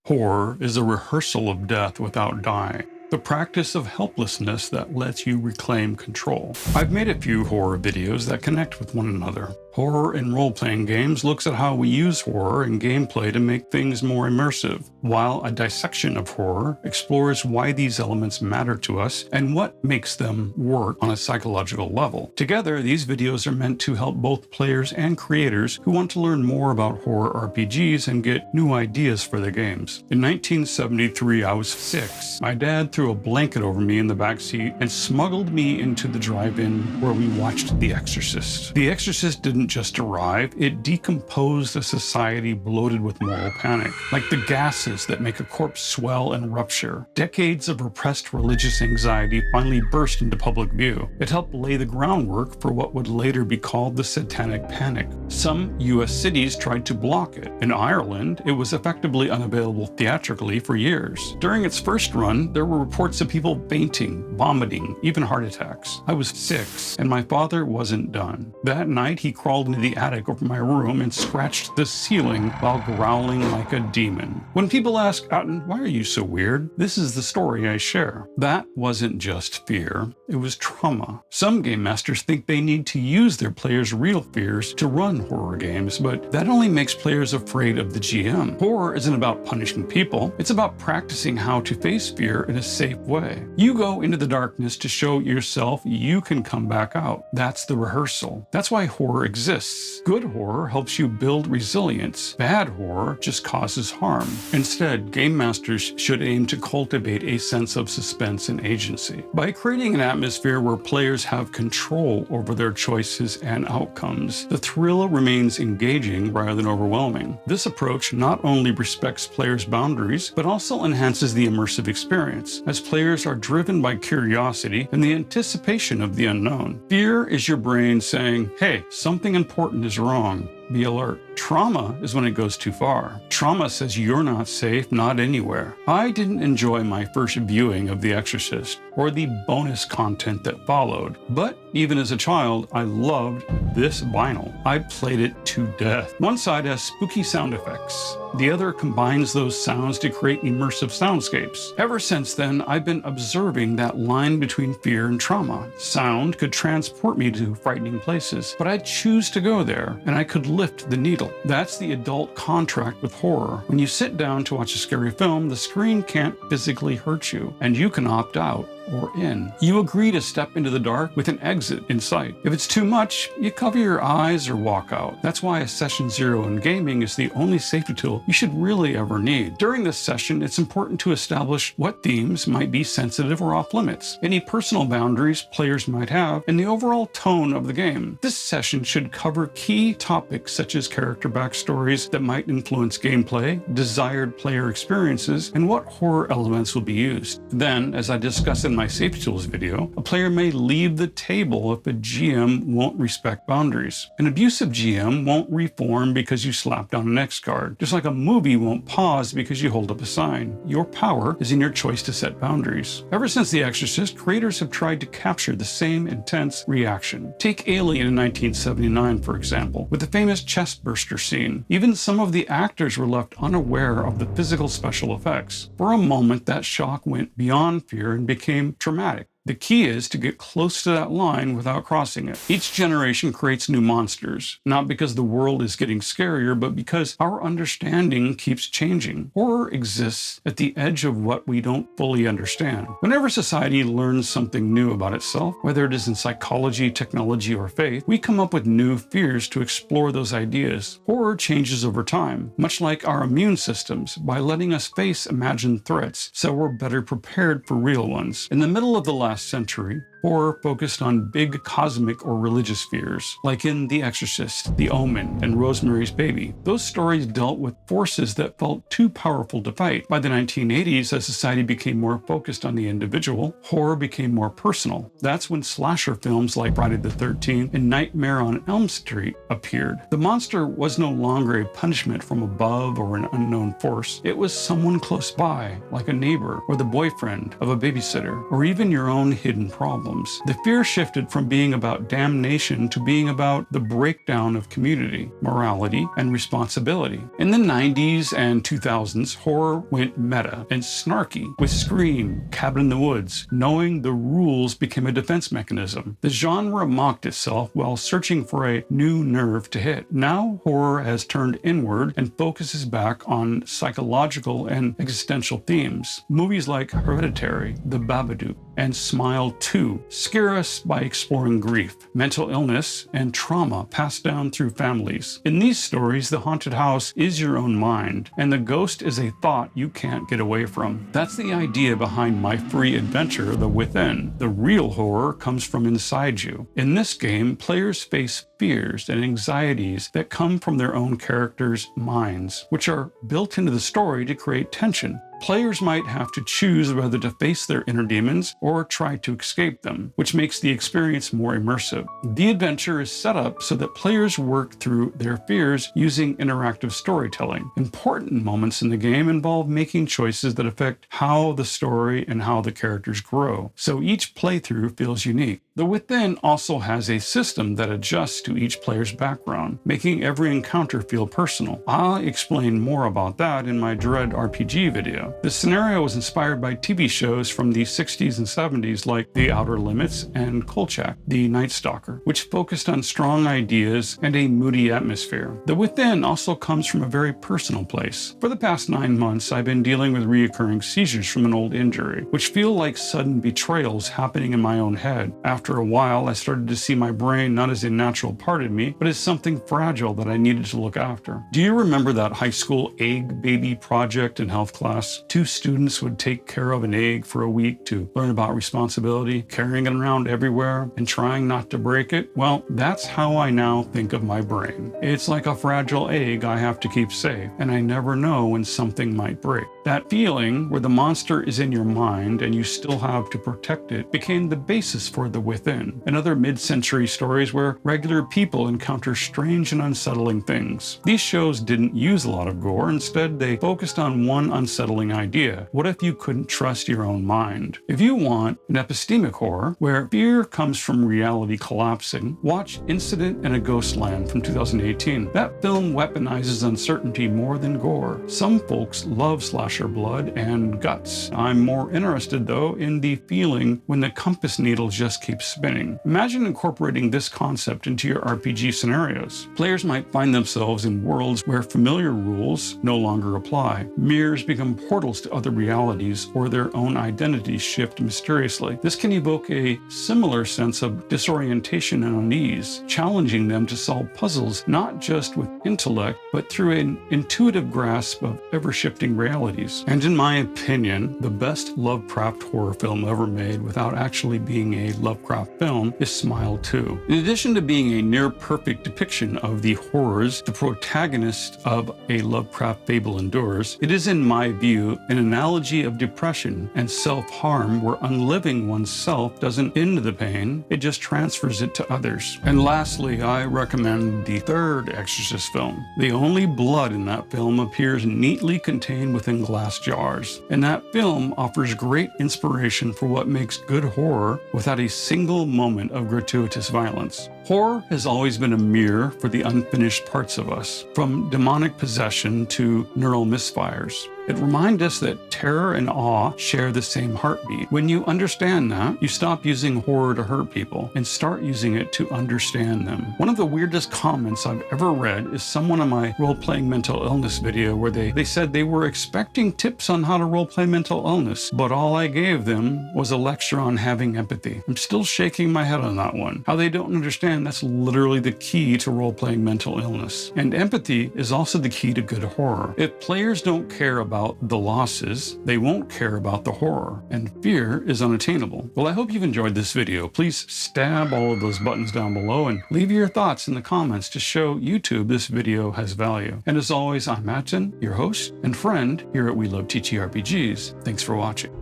Horror is a rehearsal of death without dying, the practice of helplessness that lets you reclaim control. I've made a few horror videos that connect with one another. Horror in role-playing games looks at how we use horror in gameplay to make things more immersive, while a dissection of horror explores why these elements matter to us and what makes them work on a psychological level. Together, these videos are meant to help both players and creators who want to learn more about horror RPGs and get new ideas for their games. In 1973, I was 6. My dad threw a blanket over me in the backseat and smuggled me into the drive-in where we watched The Exorcist. The Exorcist didn't just arrive, it decomposed a society bloated with moral panic, like the gases that make a corpse swell and rupture. Decades of repressed religious anxiety finally burst into public view. It helped lay the groundwork for what would later be called the Satanic Panic. Some US cities tried to block it. In Ireland, it was effectively unavailable theatrically for years. During its first run, there were reports of people fainting, vomiting, even heart attacks. I was 6, and my father wasn't done. That night, he crawled into the attic over my room and scratched the ceiling while growling like a demon. When people ask, Aten, why are you so weird? This is the story I share. That wasn't just fear, it was trauma. Some game masters think they need to use their players' real fears to run horror games, but that only makes players afraid of the GM. Horror isn't about punishing people, it's about practicing how to face fear in a safe way. You go into the darkness to show yourself you can come back out. That's the rehearsal. That's why horror exists. Good horror helps you build resilience. Bad horror just causes harm. Instead, game masters should aim to cultivate a sense of suspense and agency. By creating an atmosphere where players have control over their choices and outcomes, the thrill remains engaging rather than overwhelming. This approach not only respects players' boundaries, but also enhances the immersive experience, as players are driven by curiosity and the anticipation of the unknown. Fear is your brain saying, hey, something important is wrong. Be alert. Trauma is when it goes too far. Trauma says you're not safe, not anywhere. I didn't enjoy my first viewing of The Exorcist, or the bonus content that followed, but even as a child, I loved this vinyl. I played it to death. One side has spooky sound effects. The other combines those sounds to create immersive soundscapes. Ever since then, I've been observing that line between fear and trauma. Sound could transport me to frightening places, but I'd choose to go there, and I could lift the needle. That's the adult contract with horror. When you sit down to watch a scary film, the screen can't physically hurt you, and you can opt out or in. You agree to step into the dark with an exit in sight. If it's too much, you cover your eyes or walk out. That's why a session 0 in gaming is the only safety tool you should really ever need. During this session, it's important to establish what themes might be sensitive or off limits, any personal boundaries players might have, and the overall tone of the game. This session should cover key topics such as character backstories that might influence gameplay, desired player experiences, and what horror elements will be used. Then, as I discussed in my safety tools video, a player may leave the table if a GM won't respect boundaries. An abusive GM won't reform because you slap down an X card, just like a movie won't pause because you hold up a sign. Your power is in your choice to set boundaries. Ever since The Exorcist, creators have tried to capture the same intense reaction. Take Alien in 1979, for example, with the famous chest burster scene. Even some of the actors were left unaware of the physical special effects. For a moment, that shock went beyond fear and became traumatic. The key is to get close to that line without crossing it. Each generation creates new monsters, not because the world is getting scarier, but because our understanding keeps changing. Horror exists at the edge of what we don't fully understand. Whenever society learns something new about itself, whether it is in psychology, technology, or faith, we come up with new fears to explore those ideas. Horror changes over time, much like our immune systems, by letting us face imagined threats so we're better prepared for real ones. In the middle of the last century, horror focused on big cosmic or religious fears, like in The Exorcist, The Omen, and Rosemary's Baby. Those stories dealt with forces that felt too powerful to fight. By the 1980s, as society became more focused on the individual, horror became more personal. That's when slasher films like Friday the 13th and Nightmare on Elm Street appeared. The monster was no longer a punishment from above or an unknown force. It was someone close by, like a neighbor or the boyfriend of a babysitter, or even your own hidden problem. problems. The fear shifted from being about damnation to being about the breakdown of community, morality, and responsibility. In the 90s and 2000s, horror went meta and snarky with Scream, Cabin in the Woods. Knowing the rules became a defense mechanism. The genre mocked itself while searching for a new nerve to hit. Now, horror has turned inward and focuses back on psychological and existential themes. Movies like Hereditary, The Babadook, and Smile 2 scare us by exploring grief, mental illness, and trauma passed down through families. In these stories, the haunted house is your own mind, and the ghost is a thought you can't get away from. That's the idea behind my free adventure, The Within. The real horror comes from inside you. In this game, players face fears and anxieties that come from their own characters' minds, which are built into the story to create tension. Players might have to choose whether to face their inner demons or try to escape them, which makes the experience more immersive. The adventure is set up so that players work through their fears using interactive storytelling. Important moments in the game involve making choices that affect how the story and how the characters grow, so each playthrough feels unique. The Within also has a system that adjusts to each player's background, making every encounter feel personal. I'll explain more about that in my Dread RPG video. The scenario was inspired by TV shows from the 60s and 70s like The Outer Limits and Kolchak, The Night Stalker, which focused on strong ideas and a moody atmosphere. The Within also comes from a very personal place. For the past 9 months, I've been dealing with reoccurring seizures from an old injury, which feel like sudden betrayals happening in my own head. After a while, I started to see my brain not as a natural part of me, but as something fragile that I needed to look after. Do you remember that high school egg baby project in health class? 2 students would take care of an egg for a week to learn about responsibility, carrying it around everywhere and trying not to break it. Well, that's how I now think of my brain. It's like a fragile egg I have to keep safe, and I never know when something might break. That feeling where the monster is in your mind and you still have to protect it became the basis for The Within, and other mid-century stories where regular people encounter strange and unsettling things. These shows didn't use a lot of gore. Instead, they focused on one unsettling idea. What if you couldn't trust your own mind? If you want an epistemic horror where fear comes from reality collapsing, watch Incident in a Ghostland from 2018. That film weaponizes uncertainty more than gore. Some folks love slasher blood and guts. I'm more interested, though, in the feeling when the compass needle just keeps spinning. Imagine incorporating this concept into your RPG scenarios. Players might find themselves in worlds where familiar rules no longer apply. Mirrors become portals to other realities, or their own identities shift mysteriously. This can evoke a similar sense of disorientation and unease, challenging them to solve puzzles not just with intellect, but through an intuitive grasp of ever-shifting realities. And in my opinion, the best Lovecraft horror film ever made without actually being a Lovecraft film is Smile 2. In addition to being a near-perfect depiction of the horrors the protagonist of a Lovecraft fable endures, it is, in my view, an analogy of depression and self-harm where unliving oneself doesn't end the pain, it just transfers it to others. And lastly, I recommend the third Exorcist film. The only blood in that film appears neatly contained within glass jars, and that film offers great inspiration for what makes good horror without a single moment of gratuitous violence. Horror has always been a mirror for the unfinished parts of us, from demonic possession to neural misfires. It reminds us that terror and awe share the same heartbeat. When you understand that, you stop using horror to hurt people and start using it to understand them. One of the weirdest comments I've ever read is someone in my role-playing mental illness video where they said they were expecting tips on how to role-play mental illness, but all I gave them was a lecture on having empathy. I'm still shaking my head on that one. How they don't understand that's literally the key to role-playing mental illness. And empathy is also the key to good horror. If players don't care about the losses, they won't care about the horror, and fear is unattainable. Well, I hope you've enjoyed this video. Please stab all of those buttons down below and leave your thoughts in the comments to show YouTube this video has value. And as always, I'm Aten, your host and friend here at We Love TTRPGs. Thanks for watching.